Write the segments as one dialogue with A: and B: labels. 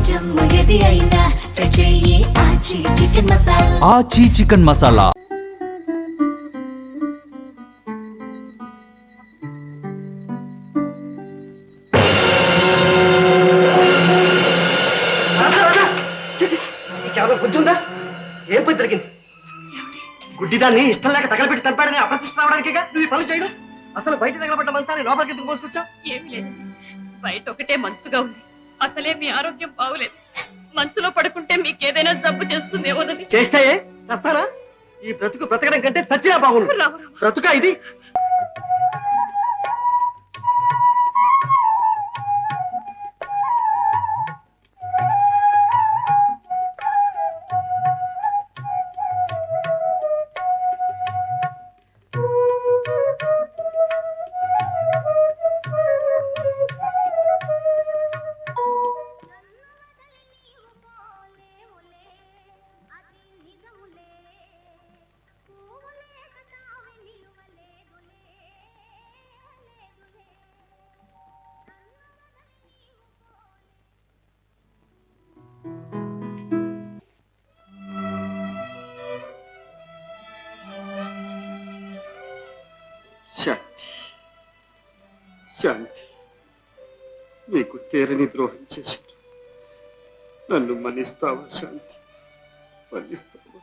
A: జమ్ము ఏది అయినా ట్రై చెయ్యి ఆచి చికెన్ మసాలా.
B: ఆచి చికెన్ మసాలా.
C: బుద్ధుందా? ఏం పని జరిగింది? గుడ్డిదాన్ని ఇష్టం లేక తగలబెట్టి చంపాడని అప్రతిష్ట రావడానికిగా నువ్వు ఈ పనులు చేయడం. అసలు బయట తగలబడ్డ మంచాన్ని లోపలికి ఎందుకు మోసుకొచ్చా?
D: ఏమి లేదు, బయట ఒకటే మంచుగా ఉంది. అసలే మీ ఆరోగ్యం బాగులేదు. మంచులో పడుకుంటే మీకేదైనా జబ్బు చేస్తుందేమోనని.
C: చేస్తే చస్తానా? ఈ బ్రతుకు బ్రతకడం కంటే చచ్చినా బాగుండు. బ్రతుకా ఇది? శాంతి, శాంతి, నీకు తీరని ద్రోహం చేశాను. నన్ను మన్నిస్తావా శాంతి? మన్నిస్తావా?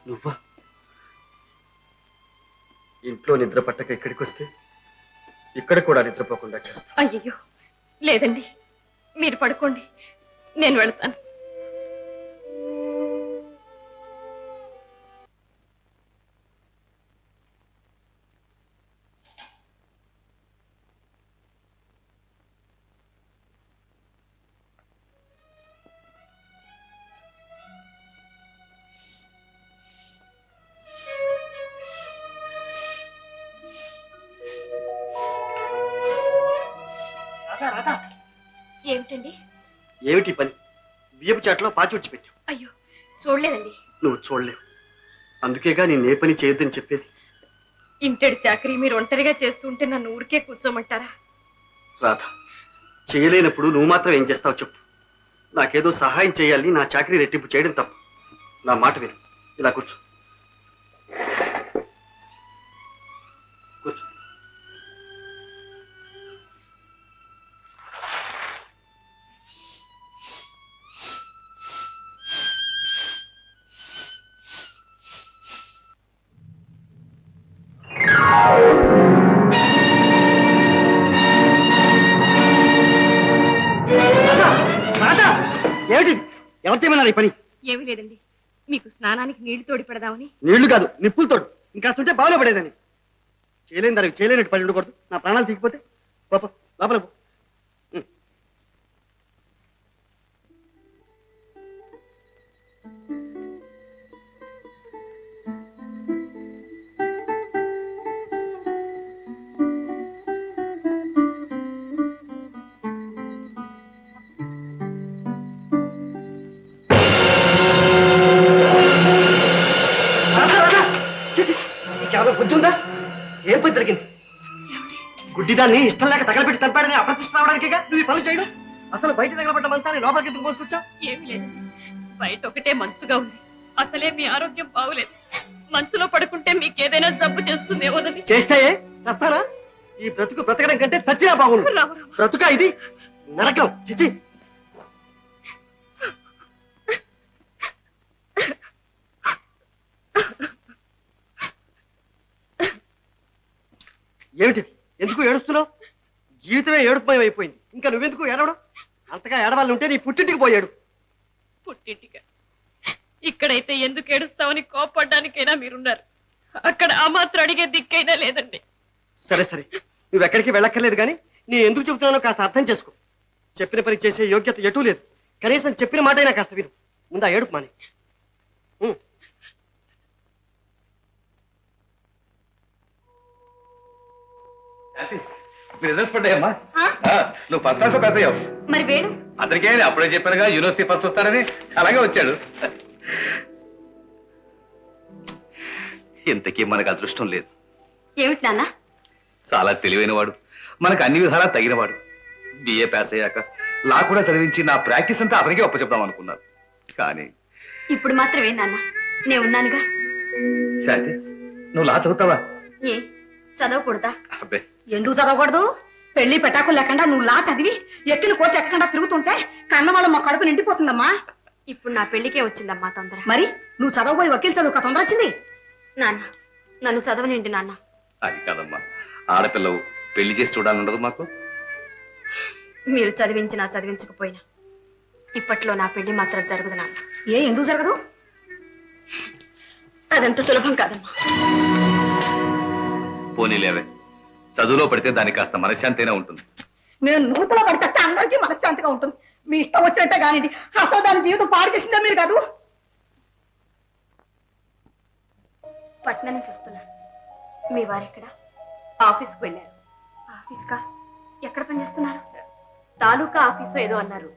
C: నువ్వా? ఇంట్లో నిద్ర పట్టక ఇక్కడికి వస్తే ఇక్కడ కూడా నిద్రపోకుండా చేస్తా.
D: అయ్యో లేదండి, మీరు పడుకోండి, నేను వెళ్తాను. ఏమిటండి?
C: ఏమిటి పని? బియ్యపు చాట్లో పాచి పెట్టావు.
D: అయ్యో చూడలేదండి.
C: నువ్వు చూడలేవు, అందుకేగా నేను ఏ పని చేయొద్దని చెప్పేది.
D: ఇంటెడు చాకరీ మీరు ఒంటరిగా చేస్తుంటే నన్ను ఊరికే కూర్చోమంటారా?
C: రాధ, చేయలేనప్పుడు నువ్వు మాత్రం ఏం చేస్తావు చెప్పు. నాకేదో సహాయం చేయాలి, నా చాకరీ రెట్టింపు చేయడం తప్పు. నా మాట విను, ఇలా కూర్చో. కూర్చో. ఏమిటి? ఎవరు చేయమన్నారు ఈ పని?
D: ఏమి లేదండి, మీకు స్నానానికి నీళ్లు తోడి పెడదామని.
C: నీళ్లు కాదు, నిప్పులు తోడు. ఇంకాస్తుంటే బావిలో పడేదని. చేయలేని దానికి చేయలేనట్టు పని ఉండకూడదు. నా ప్రాణాలు తీగిపోతే పాప లోపల పో. బుద్ధుందా? ఏం పని జరిగింది? గుడ్డిదాన్ని ఇష్టం లేక తగలబెట్టి చంపాడని అప్రతిష్ట రావడానికిగా నువ్వు ఈ పనులు చేయడం. అసలు బయట తగలబడ్డ మంచాన్ని లోపలికి ఎందుకు మోసుకొచ్చా?
D: ఏమి లేదు, బయట ఒకటే మంచుగా ఉంది. అసలే మీ ఆరోగ్యం బాగులేదు. మంచులో పడుకుంటే మీకేదైనా జబ్బు చేస్తుందేమోనని.
C: చేస్తే చస్తానా? ఈ బ్రతుకు బ్రతకడం కంటే చచ్చినా బాగుండు. బ్రతుకా ఇది? నరకం. చిచి. ఏమిటిది? ఎందుకు ఏడుస్తున్నావు? జీవితమే ఏడుపుమయం అయిపోయింది, ఇంకా నువ్వెందుకు ఏడవడం? అంతగా ఏడవాళ్ళు ఉంటే నీ పుట్టింటికి పోయాడు.
D: పుట్టింటిగా? ఇక్కడైతే ఎందుకు ఏడుస్తావని కోపడ్డానికైనా మీరున్నారు. అక్కడ ఆ మాత్రం అడిగే దిక్కైనా లేదండి.
C: సరే సరే, నువ్వెక్కడికి వెళ్ళక్కర్లేదు, కానీ నేను ఎందుకు చెబుతున్నానో కాస్త అర్థం చేసుకో. చెప్పిన పని చేసే యోగ్యత ఎటూ లేదు. కనీసం చెప్పిన మాట అయినా కాస్త విను. ముందా ఏడుపు మాని.
E: రిజల్ట్స్ పడ్డాయమ్మా. నువ్వు ఫస్ట్ క్లాస్ లో పాస్ అయ్యావు.
D: మరి వేడు
E: అందరికీ అప్పుడే చెప్పానుగా యూనివర్సిటీ ఫస్ట్ వస్తాడని. అలాగే వచ్చాడు. ఇంతకీ మనకు అదృష్టం లేదు.
D: ఏమిటి నాన్న?
E: చాలా తెలివైన వాడు, మనకు అన్ని విధాలా తగినవాడు. బిఏ పాస్ అయ్యాక లా కూడా చదివించి నా ప్రాక్టీస్ అంతా అతనికే ఒప్పచెప్దాం అనుకున్నాను. కానీ
D: ఇప్పుడు మాత్రమే నాన్న, నేను ఉన్నానుగా.
E: శాంతి, నువ్వు లా చదువుతావా?
D: ఏ చదవకూడదా?
E: అబ్బే,
B: ఎందుకు చదవకూడదు? పెళ్లి పెటాకులు లేకుండా నువ్వు లా చదివి ఎక్కిన కోతి ఎక్కకుండా తిరుగుతుంటే కన్నవాళ్ళ మా కడుపు నిండిపోతుందమ్మా.
D: ఇప్పుడు నా పెళ్లికే వచ్చిందమ్మా తొందర.
B: మరి నువ్వు చదవబోయి వకీల్ చదువు తొందర వచ్చింది.
D: నాన్న, నన్ను చదవనిండి నాన్న.
E: అది కాదమ్మా, ఆడపిల్లవు పెళ్లి చేసి చూడాలన్నది మాకు.
D: మీరు చదివించినా చదివించకపోయినా ఇప్పట్లో నా పెళ్లి మాత్రం జరగదు నాన్న.
B: ఎందుకు జరగదు?
D: అదంత సులభం కాదమ్మా.
E: పోనీలేవే, చదువులో పడితే దానికి కాస్త మనశ్శాంతి అయినా ఉంటుంది.
B: నేను నూతలో పడితే అందరికీ మనశ్శాంతిగా ఉంటుంది. మీ ఇష్టం వచ్చినట్టే కానిది. అసలు దాని జీవితం పాడు చేసిందే మీరు కాదు.
D: పట్నం నుంచి వస్తున్నాను. మీ వారెక్కడ? ఆఫీస్కి వెళ్ళారు. ఆఫీస్కా? ఎక్కడ పనిచేస్తున్నారు? తాలూకా ఆఫీసు ఏదో అన్నారు.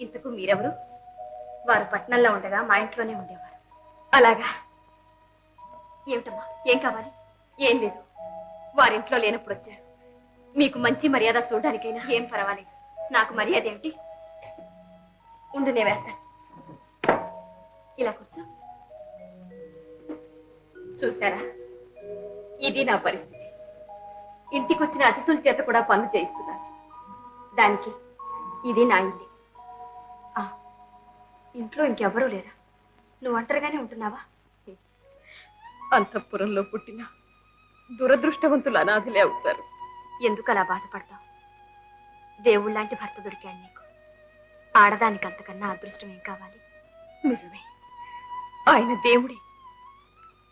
D: ఇంతకు మీరెవరు? వారు పట్నంలో ఉండగా మా ఇంట్లోనే ఉండేవారు. అలాగా? ఏమిటమ్మా, ఏం కావాలి? ఏం లేదు, వారింట్లో లేనప్పుడు వచ్చారు. మీకు మంచి మర్యాద చూడడానికైనా ఏం పర్వాలేదు. నాకు మర్యాద ఏమిటి? ఉండు, నేను వేస్తాను. ఇలా కూర్చో. చూసారా, ఇది నా పరిస్థితి. ఇంటికి వచ్చిన అతిథుల చేత కూడా పనులు చేయిస్తున్నాను. దానికి ఇది నా ఇల్లు. ఇంట్లో ఇంకెవరూ లేరా? నువ్వు ఒంటరిగానే ఉంటున్నావా? అంతఃపురంలో పుట్టిన దురదృష్టవంతులు అనాథలే అవుతారు. ఎందుకు అలా బాధపడతావు? దేవుళ్ళలాంటి భర్త దొరికాడు నీకు. ఆడదానికి అంతకన్నా అదృష్టం ఏం కావాలి? నిజమే, ఆయన దేవుడే.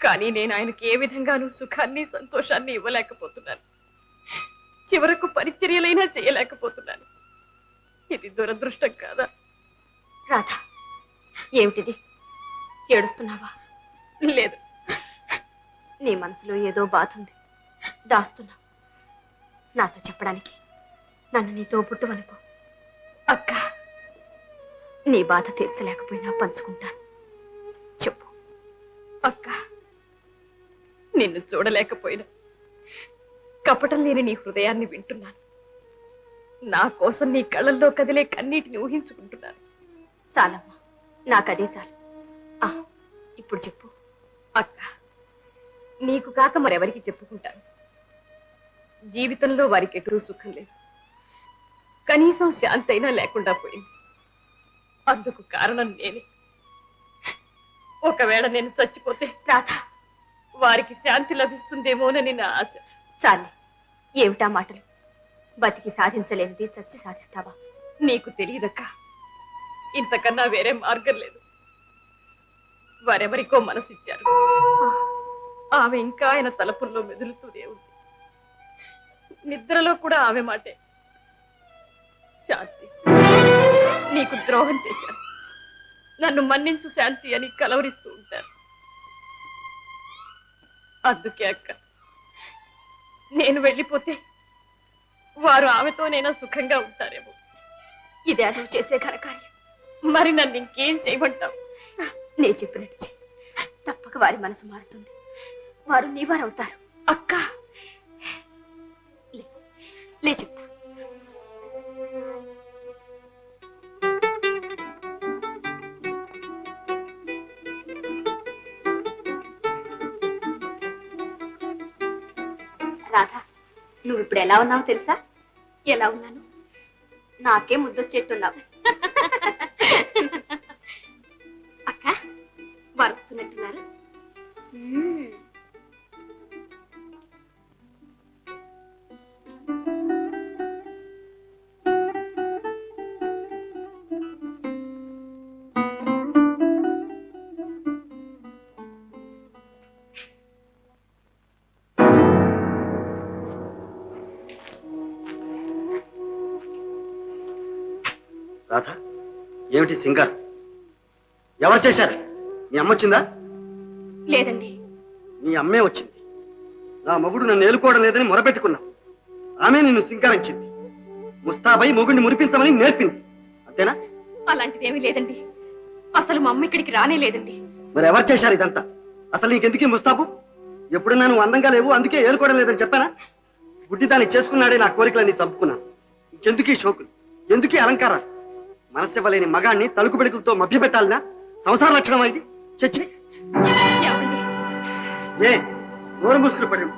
D: కానీ నేను ఆయనకి ఏ విధంగానూ సుఖాన్ని సంతోషాన్ని ఇవ్వలేకపోతున్నాను. చివరకు పరిచర్యలైనా చేయలేకపోతున్నాను. ఇది దురదృష్టం కాదా? రాధా, ఏమిటిది? ఏడుస్తున్నావా? లేదు, నీ మనసులో ఏదో బాధ ఉంది, దాస్తున్నావు. నాతో చెప్పడానికి నన్ను నీతో పుట్టువనుకో. అక్క, నీ బాధ తీర్చలేకపోయినా పంచుకుంటాను. చెప్పు అక్క. నిన్ను చూడలేకపోయినా కపటం లేని నీ హృదయాన్ని వింటున్నాను. నా కోసం నీ కళ్ళల్లో కదిలే కన్నీటిని ఊహించుకుంటున్నాను. చాలమ్మా, నాకదే చాలు. ఇప్పుడు చెప్పు అక్క. నీకు కాక మరెవరికి చెప్పుకుంటాను? జీవితంలో వారికి ఎటురూ సుఖం లేదు. కనీసం శాంతి అయినా లేకుండా పోయింది. అందుకు కారణం నేనే. ఒకవేళ నేను చచ్చిపోతే రాధా, వారికి శాంతి లభిస్తుందేమోనని నా ఆశ. చాలే, ఏమిటా మాటలు? బతికి సాధించలేనిది చచ్చి సాధిస్తావా? నీకు తెలియదక్క, ఇంతకన్నా వేరే మార్గం లేదు. వారెవరికో మనసిచ్చారు. ఆమె ఇంకా ఆయన తలపుల్లో మెదులుతూనే ఉంది. నిద్రలో కూడా ఆమె మాటే. శాంతి, నీకు ద్రోహం చేశాను, నన్ను మన్నించు శాంతి అని కలవరిస్తూ ఉంటారు. అందుకే అక్క, నేను వెళ్ళిపోతే వారు ఆమెతోనైనా సుఖంగా ఉంటారేమో. ఇదే నువ్వు చేసే ఘనకార్యం. మరి నన్ను ఇంకేం చేయమంటావు? నేను చెప్పినట్టు చెయ్యి. తప్పక వారి మనసు మారుతుంది. వారు నీవారవుతారు. అక్క, లే చెప్తా. రాధా, నువ్వు ఇప్పుడు ఎలా ఉన్నావు తెలుసా? ఎలా ఉన్నాను? నాకే ముద్దొచ్చేట్టున్నావు. అక్క, వారు వస్తున్నట్టున్నారు.
C: రాధా, ఏమిటి సింగార్? ఎవరు చేశారు? నీ అమ్మ వచ్చిందా?
D: లేదండి.
C: నీ అమ్మే వచ్చింది. నా మొగుడు నన్ను ఏలుకోవడం లేదని మొరపెట్టుకున్నావు. ఆమె నిన్ను సింగారించింది. ముస్తాబై మొగుడిని మురిపించమని నేర్పింది. అంతేనా?
D: అలాంటిదేమీ లేదండి. అసలు మా అమ్మ ఇక్కడికి రానే లేదండి.
C: మరి ఎవరు చేశారు ఇదంతా? అసలు నీకెందుకు ముస్తాబు? ఎప్పుడన్నా నువ్వు అందంగా లేవు అందుకే ఏలుకోవడం లేదని చెప్పానా? గుడ్డి దాన్ని చేసుకున్నాడే నా కోరికలన్నీ చంపుకున్నాను. ఇంకెందుకీ షోకులు, ఎందుకీ అలంకారాలు? మనసివ్వలేని మగాన్ని తలుకు పెడుకులతో మభ్యపెట్టాలినా? సంసార లక్షణం ఇది. చచ్చి
D: ఏమండి?
C: ఏ నోరు మూసుకుని పడి ఉండు.